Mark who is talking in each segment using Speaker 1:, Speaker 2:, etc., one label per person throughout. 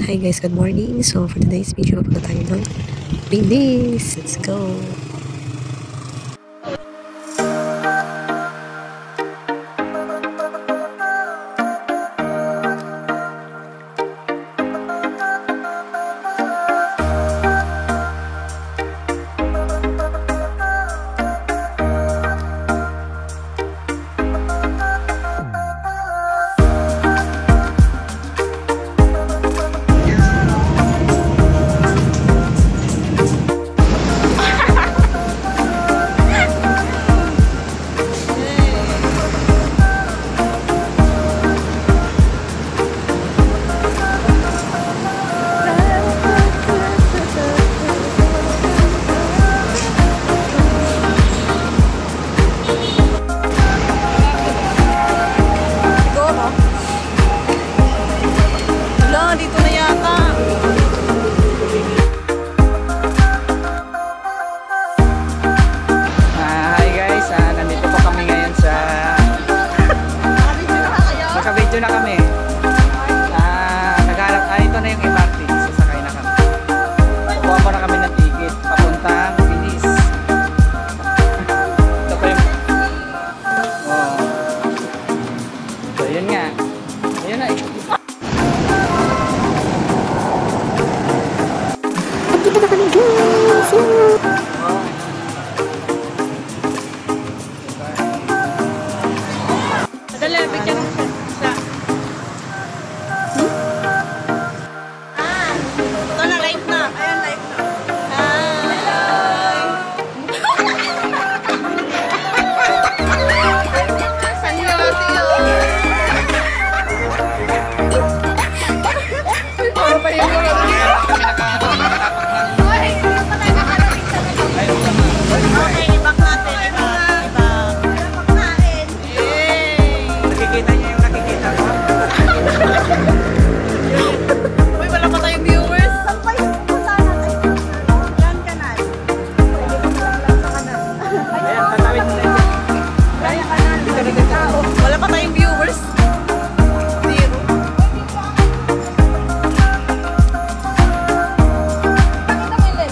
Speaker 1: Hi guys, good morning. So for today's video, papunta tayo ng Bilis. Let's go!
Speaker 2: Dito na yata.
Speaker 3: Hi guys, nandito po kami ngayon sa nakabidyo na kami. Nagharap, ito na yung MRT, sasakay na kami. Kukuha mo na kami ng ticket papuntang Bilis. Ito pa yung so yun nga, ayun na.
Speaker 1: Dito na kami guys!
Speaker 2: Madali, bigyan mo siya. Ito na, live na. Ayan, live na. Ano pa yung
Speaker 3: Nakikita niyo yung nakikita ko?
Speaker 2: uy, wala pa tayong viewers. Saan pa yung punta natin? Yan kanal.
Speaker 3: Ayan, tatawid na yun.
Speaker 2: Yan kanal. Wala pa tayong viewers. Zero.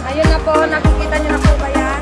Speaker 4: Ayun na po, nakikita niyo na po ba yan?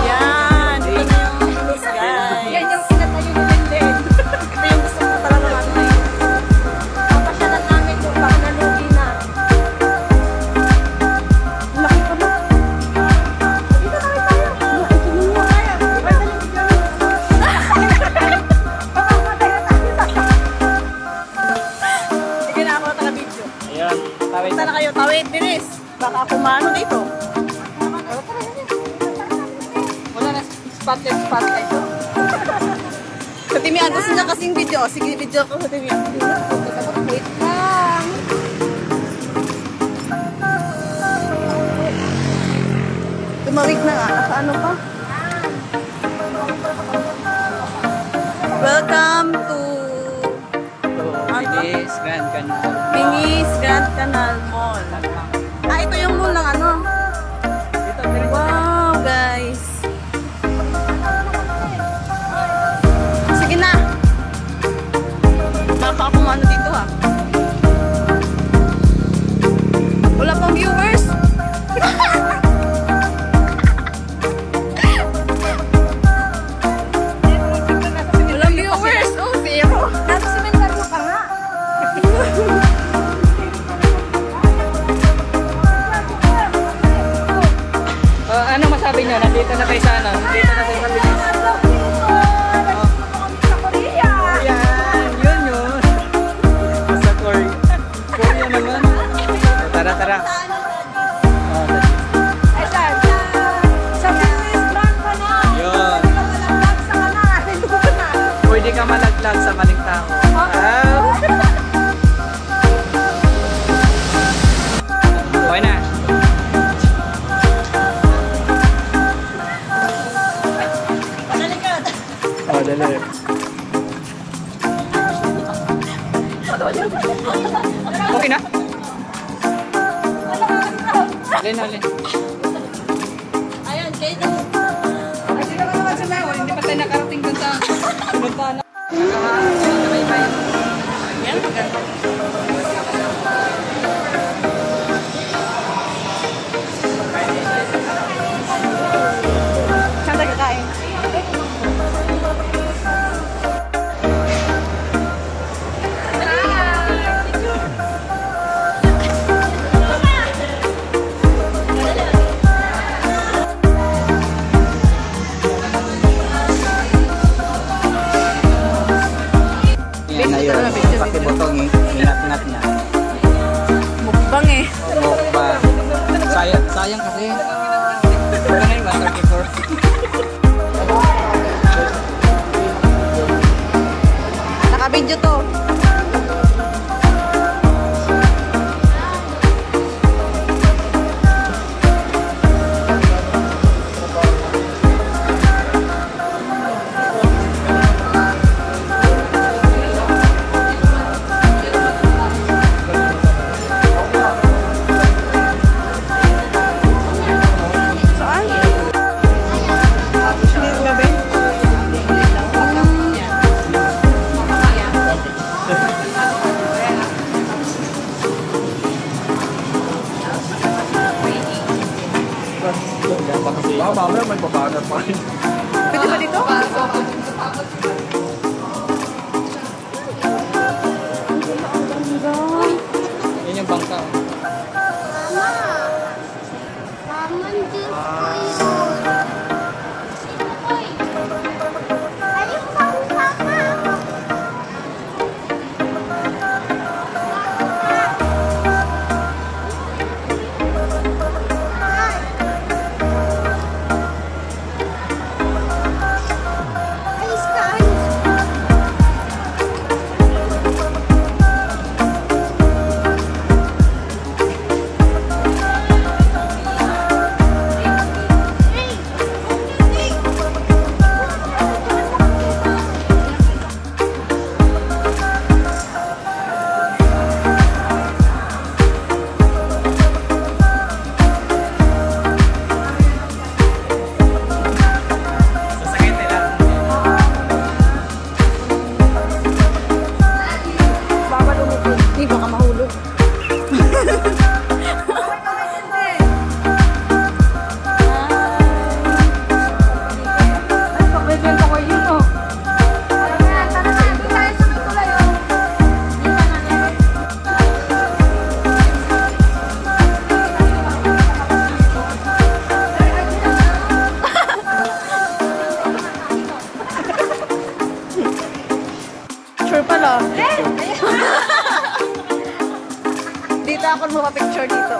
Speaker 2: Yan. Ito na yung Bilis, guys.
Speaker 4: Yan yung pinatayo ni Lenden.
Speaker 2: Ito yung gusto ko talaga ano eh.
Speaker 4: Papasyalan namin kung baka nalugi na.
Speaker 2: Laki ko na.
Speaker 4: Dito na tayo.
Speaker 2: Ikinig mo kaya. Sige na ako na video.
Speaker 3: Ayan, tawid
Speaker 2: Sana kayo tawid, Bilis. Baka kumano dito.
Speaker 3: Wala na spotlight.
Speaker 2: Sa Timian, gusto niya kasing video. Sige, video ko sa Timian.
Speaker 4: Wait lang.
Speaker 2: Tumawig na nga. Nasa ano pa? Welcome to
Speaker 3: Bilis, Grand Canal.
Speaker 2: Bingis Grand Canal Mall. Ah, ito yung mall ng ano.
Speaker 3: Dito, diretso.
Speaker 2: Wow, guys. Sige na. Baka ako ano dito ha. Wala pang viewers. Walang viewers. Oh, zero.
Speaker 4: Nasa sementaryo ka nga.
Speaker 3: Ano masabi niyo? Nandito na tayo sa ano? Nandito na tayo sa Bilis. Ayan, yun. Sa Korea. Korea naman. So, tara.
Speaker 4: Sa Bilis Grand Canal.
Speaker 3: Yun.
Speaker 4: Malaglag sa kanal. Doon na.
Speaker 3: Pwede ka malaglag sa maling tao. Okay na. Oh, dali. Okay na? Alin.
Speaker 2: Ayan, kayo.
Speaker 3: Kasi naman sa Mawal, hindi pa tayo nakarating dun sa sunod na.
Speaker 2: Saan tayo kakain?
Speaker 3: Yan na yun. Pati butong ingat-ingat niya.
Speaker 2: Mukbang eh.
Speaker 3: Mukbang. Sayang kasi. Wala na yung 134.
Speaker 2: Naka-video to. Saan? Dito ba, Ben?
Speaker 5: Baka mamaya may babanat pa rin.
Speaker 2: Pwede ba dito?
Speaker 3: Yan yung bangka. Sasakay nila.
Speaker 2: Bawal lumipid. Hindi, baka mahulog. Ay, pagbibenta ko yun, oh. Sure pala. Dito ako magpa-picture dito.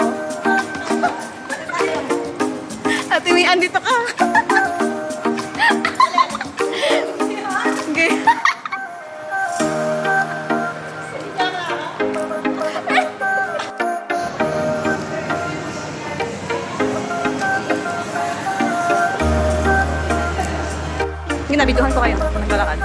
Speaker 2: Ate Mian, dito ka. Okay. Ginabituhan ko kayo kung naglalakad.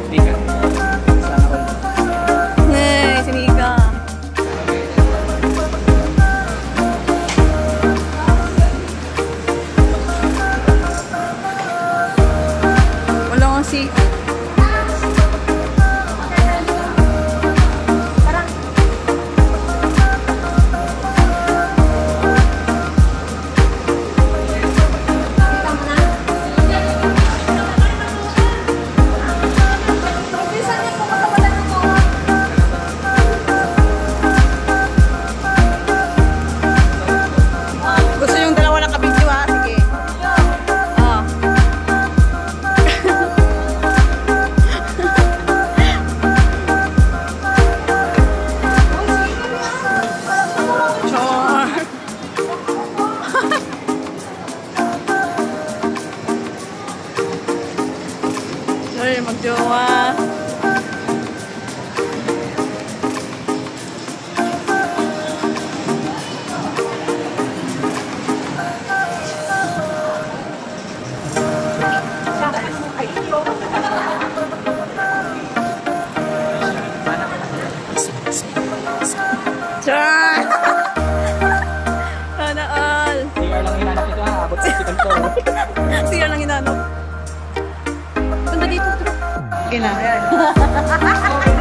Speaker 3: Hindi ka. Sana all.
Speaker 2: Hey, sinika. Wala nga si... Sige na.